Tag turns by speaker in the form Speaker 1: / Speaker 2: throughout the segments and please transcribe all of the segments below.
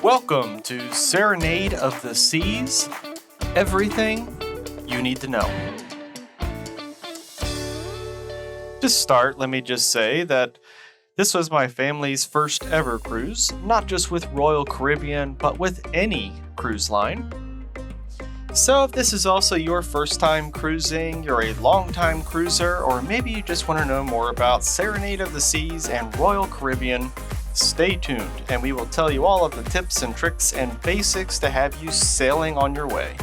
Speaker 1: Welcome to Serenade of the Seas, everything you need to know. To start, let me just say that this was my family's first ever cruise, not just with Royal Caribbean, but with any cruise line. So if this is also your first time cruising, you're a long-time cruiser, or maybe you just want to know more about Serenade of the Seas and Royal Caribbean, stay tuned and we will tell you all of the tips and tricks and basics to have you sailing on your way.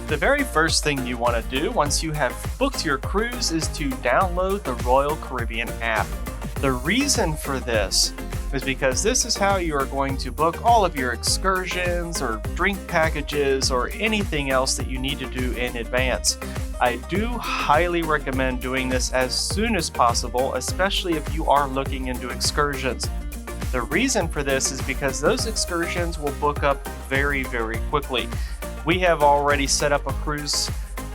Speaker 1: The very first thing you want to do once you have booked your cruise is to download the Royal Caribbean app. The reason for this is because this is how you are going to book all of your excursions or drink packages or anything else that you need to do in advance. I do highly recommend doing this as soon as possible, especially if you are looking into excursions. The reason for this is because those excursions will book up very, very quickly. We have already set up a cruise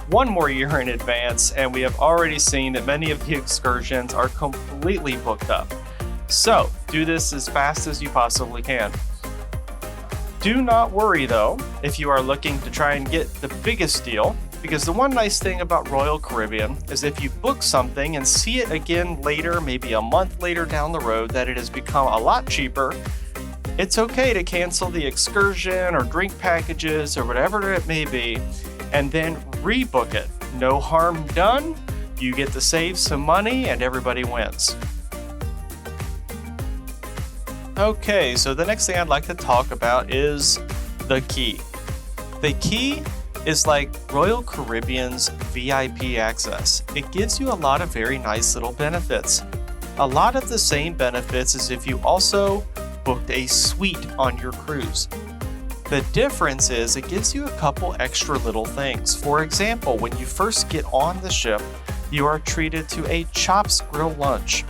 Speaker 1: one more year in advance, and we have already seen that many of the excursions are completely booked up. So, do this as fast as you possibly can. Do not worry though, if you are looking to try and get the biggest deal, because the one nice thing about Royal Caribbean is if you book something and see it again later, maybe a month later down the road, that it has become a lot cheaper, it's okay to cancel the excursion or drink packages or whatever it may be, and then rebook it. No harm done, you get to save some money and everybody wins. Okay, so the next thing I'd like to talk about is the key. The key is like Royal Caribbean's VIP access. It gives you a lot of very nice little benefits. A lot of the same benefits as if you also booked a suite on your cruise. The difference is it gives you a couple extra little things. For example, when you first get on the ship, you are treated to a Chops Grill lunch.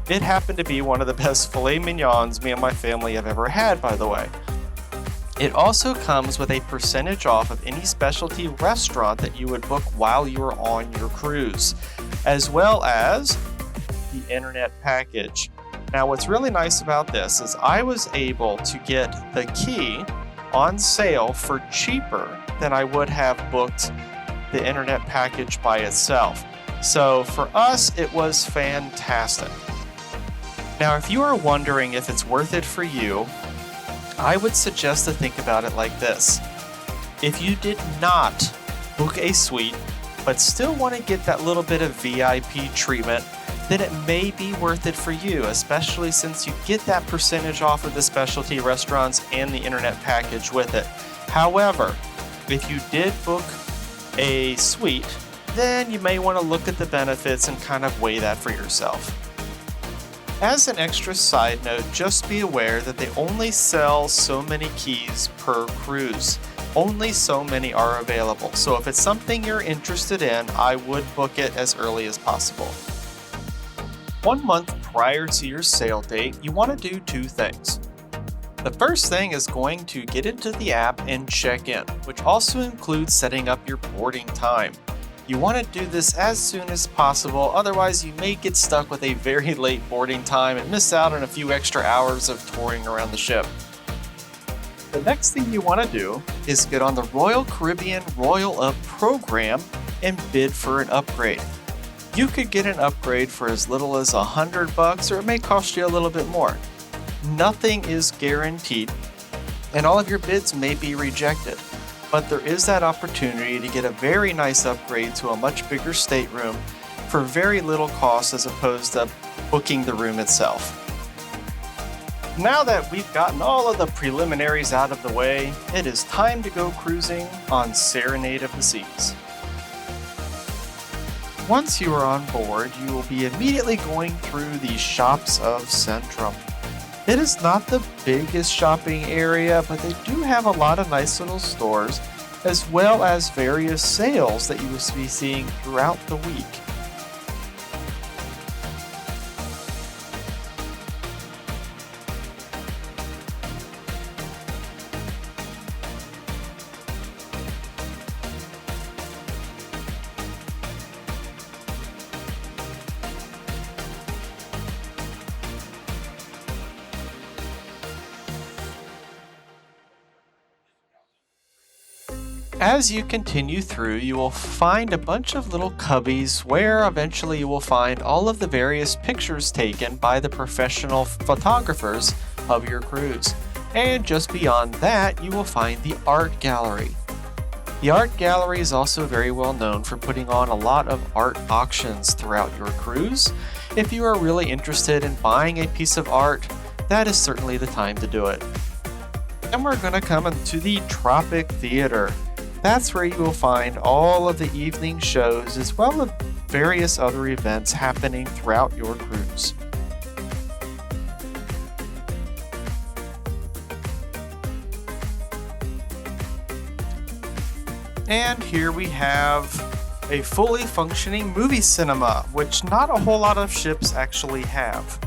Speaker 1: It happened to be one of the best filet mignons me and my family have ever had, by the way. It also comes with a percentage off of any specialty restaurant that you would book while you're on your cruise, as well as the internet package. Now, what's really nice about this is I was able to get the key on sale for cheaper than I would have booked the internet package by itself. So for us, it was fantastic. Now, if you are wondering if it's worth it for you, I would suggest to think about it like this. If you did not book a suite, but still want to get that little bit of VIP treatment, then it may be worth it for you, especially since you get that percentage off of the specialty restaurants and the internet package with it. However, if you did book a suite, then you may want to look at the benefits and kind of weigh that for yourself. As an extra side note, just be aware that they only sell so many keys per cruise. Only so many are available. So if it's something you're interested in, I would book it as early as possible. 1 month prior to your sail date, you want to do two things. The first thing is going to get into the app and check in, which also includes setting up your boarding time. You want to do this as soon as possible, otherwise you may get stuck with a very late boarding time and miss out on a few extra hours of touring around the ship. The next thing you want to do is get on the Royal Caribbean Royal Up program and bid for an upgrade. You could get an upgrade for as little as $100, or it may cost you a little bit more. Nothing is guaranteed, and all of your bids may be rejected. But there is that opportunity to get a very nice upgrade to a much bigger stateroom for very little cost as opposed to booking the room itself. Now that we've gotten all of the preliminaries out of the way, it is time to go cruising on Serenade of the Seas. Once you are on board, you will be immediately going through the shops of Centrum. It is not the biggest shopping area, but they do have a lot of nice little stores, as well as various sales that you will be seeing throughout the week. As you continue through, you will find a bunch of little cubbies where eventually you will find all of the various pictures taken by the professional photographers of your cruise. And just beyond that, you will find the art gallery. The art gallery is also very well known for putting on a lot of art auctions throughout your cruise. If you are really interested in buying a piece of art, that is certainly the time to do it. And we're going to come into the Tropic Theater. That's where you will find all of the evening shows as well as various other events happening throughout your cruise. And here we have a fully functioning movie cinema, which not a whole lot of ships actually have.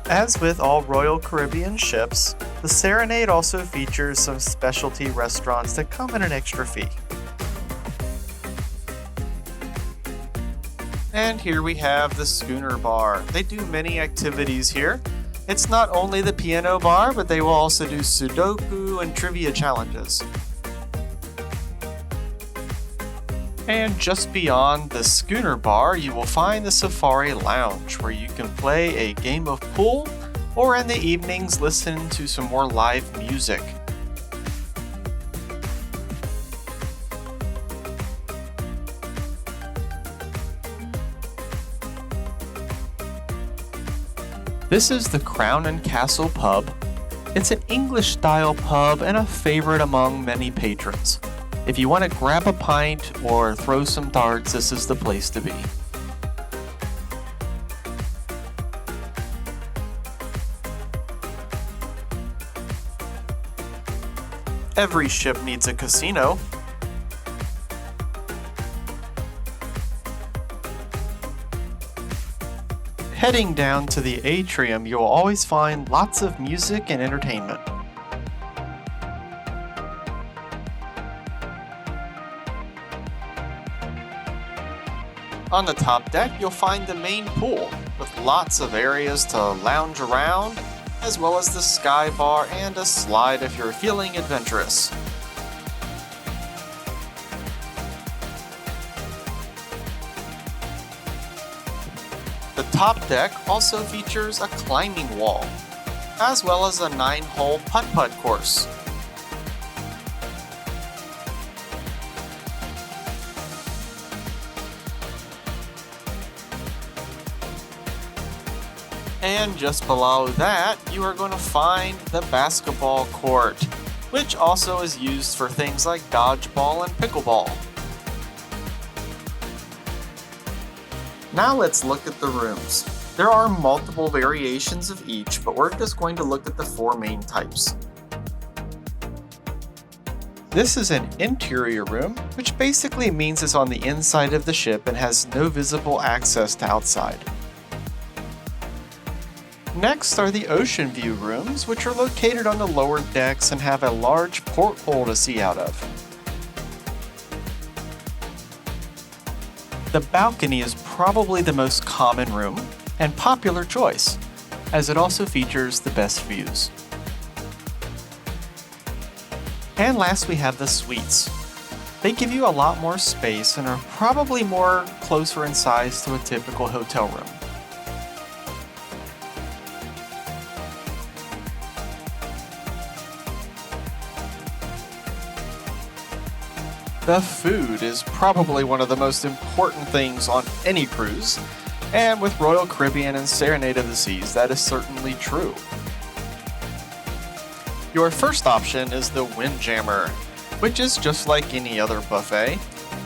Speaker 1: As with all Royal Caribbean ships, the Serenade also features some specialty restaurants that come at an extra fee. And here we have the Schooner Bar. They do many activities here. It's not only the piano bar, but they will also do Sudoku and trivia challenges. And just beyond the Schooner Bar, you will find the Safari Lounge, where you can play a game of pool or in the evenings listen to some more live music. This is the Crown and Castle Pub. It's an English-style pub and a favorite among many patrons. If you want to grab a pint or throw some darts, this is the place to be. Every ship needs a casino. Heading down to the atrium, you will always find lots of music and entertainment. On the top deck, you'll find the main pool, with lots of areas to lounge around, as well as the sky bar and a slide if you're feeling adventurous. The top deck also features a climbing wall, as well as a 9-hole putt-putt course. And just below that, you are going to find the basketball court, which also is used for things like dodgeball and pickleball. Now let's look at the rooms. There are multiple variations of each, but we're just going to look at the 4 main types. This is an interior room, which basically means it's on the inside of the ship and has no visible access to outside. Next are the ocean view rooms, which are located on the lower decks and have a large porthole to see out of. The balcony is probably the most common room and popular choice, as it also features the best views. And last we have the suites. They give you a lot more space and are probably more closer in size to a typical hotel room. The food is probably one of the most important things on any cruise, and with Royal Caribbean and Serenade of the Seas, that is certainly true. Your first option is the Windjammer, which is just like any other buffet.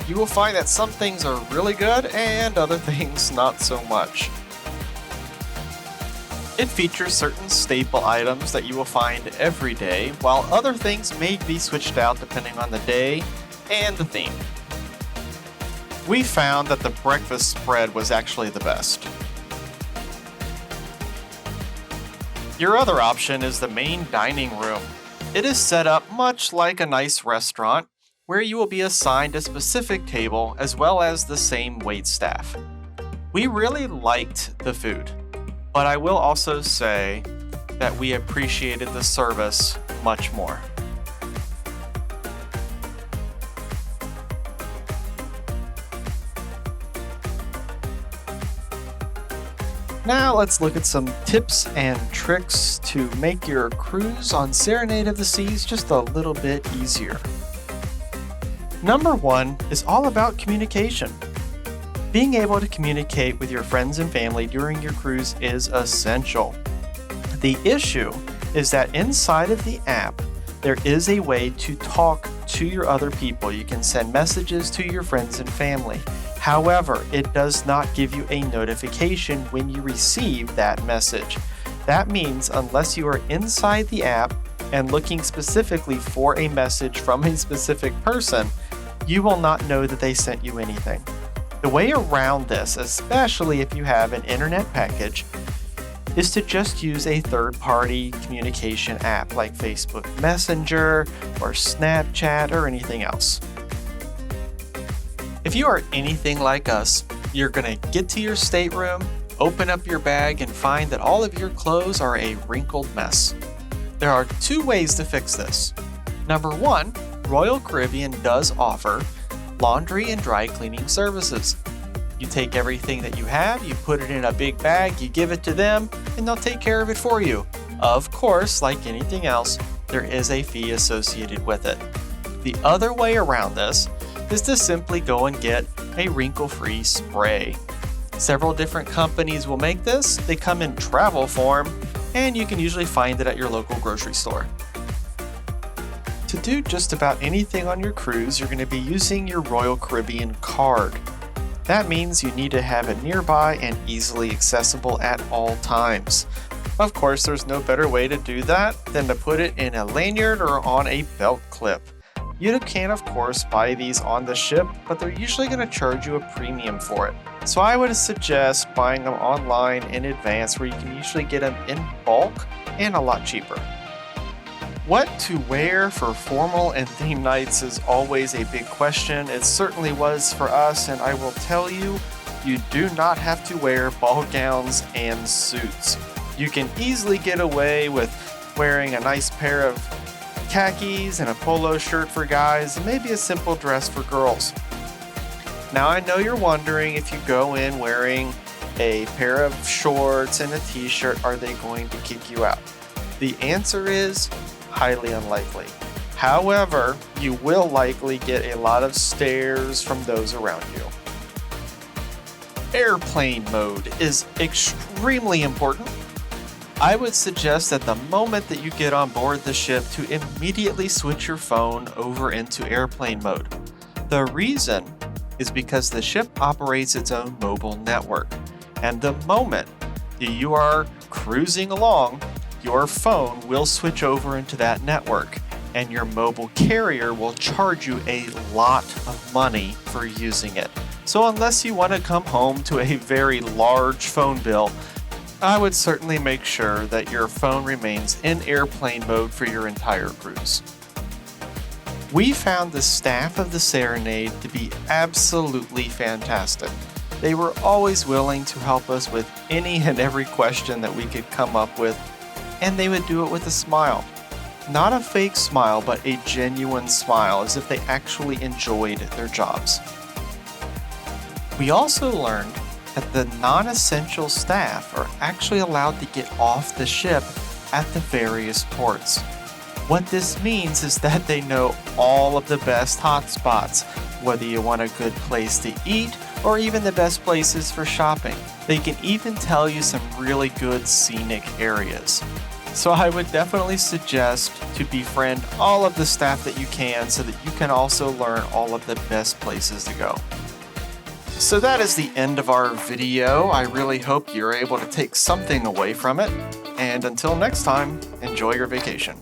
Speaker 1: You will find that some things are really good and other things not so much. It features certain staple items that you will find every day, while other things may be switched out depending on the day and the theme. We found that the breakfast spread was actually the best. Your other option is the main dining room. It is set up much like a nice restaurant, where you will be assigned a specific table as well as the same wait staff. We really liked the food, but I will also say that we appreciated the service much more. Now let's look at some tips and tricks to make your cruise on Serenade of the Seas just a little bit easier. Number one is all about communication. Being able to communicate with your friends and family during your cruise is essential. The issue is that inside of the app, there is a way to talk to your other people. You can send messages to your friends and family. However, it does not give you a notification when you receive that message. That means unless you are inside the app and looking specifically for a message from a specific person, you will not know that they sent you anything. The way around this, especially if you have an internet package, is to just use a third-party communication app like Facebook Messenger or Snapchat or anything else. If you are anything like us, you're going to get to your stateroom, open up your bag, and find that all of your clothes are a wrinkled mess. There are two ways to fix this. Number one, Royal Caribbean does offer laundry and dry cleaning services. You take everything that you have, you put it in a big bag, you give it to them, and they'll take care of it for you. Of course, like anything else, there is a fee associated with it. The other way around this is to simply go and get a wrinkle-free spray. Several different companies will make this. They come in travel form, and you can usually find it at your local grocery store. To do just about anything on your cruise, you're going to be using your Royal Caribbean card. That means you need to have it nearby and easily accessible at all times. Of course, there's no better way to do that than to put it in a lanyard or on a belt clip. You can, of course, buy these on the ship, but they're usually going to charge you a premium for it. So I would suggest buying them online in advance where you can usually get them in bulk and a lot cheaper. What to wear for formal and theme nights is always a big question. It certainly was for us, and I will tell you, you do not have to wear ball gowns and suits. You can easily get away with wearing a nice pair of khakis and a polo shirt for guys, and maybe a simple dress for girls. Now I know you're wondering, if you go in wearing a pair of shorts and a t-shirt, are they going to kick you out? The answer is highly unlikely. However, you will likely get a lot of stares from those around you. Airplane mode is extremely important. I would suggest that the moment that you get on board the ship to immediately switch your phone over into airplane mode. The reason is because the ship operates its own mobile network, and the moment that you are cruising along, your phone will switch over into that network, and your mobile carrier will charge you a lot of money for using it. So unless you want to come home to a very large phone bill, I would certainly make sure that your phone remains in airplane mode for your entire cruise. We found the staff of the Serenade to be absolutely fantastic. They were always willing to help us with any and every question that we could come up with, and they would do it with a smile. Not a fake smile, but a genuine smile, as if they actually enjoyed their jobs. We also learned that the non-essential staff are actually allowed to get off the ship at the various ports. What this means is that they know all of the best hotspots, whether you want a good place to eat or even the best places for shopping. They can even tell you some really good scenic areas. So I would definitely suggest to befriend all of the staff that you can, so that you can also learn all of the best places to go. So that is the end of our video. I really hope you're able to take something away from it. And until next time, enjoy your vacation.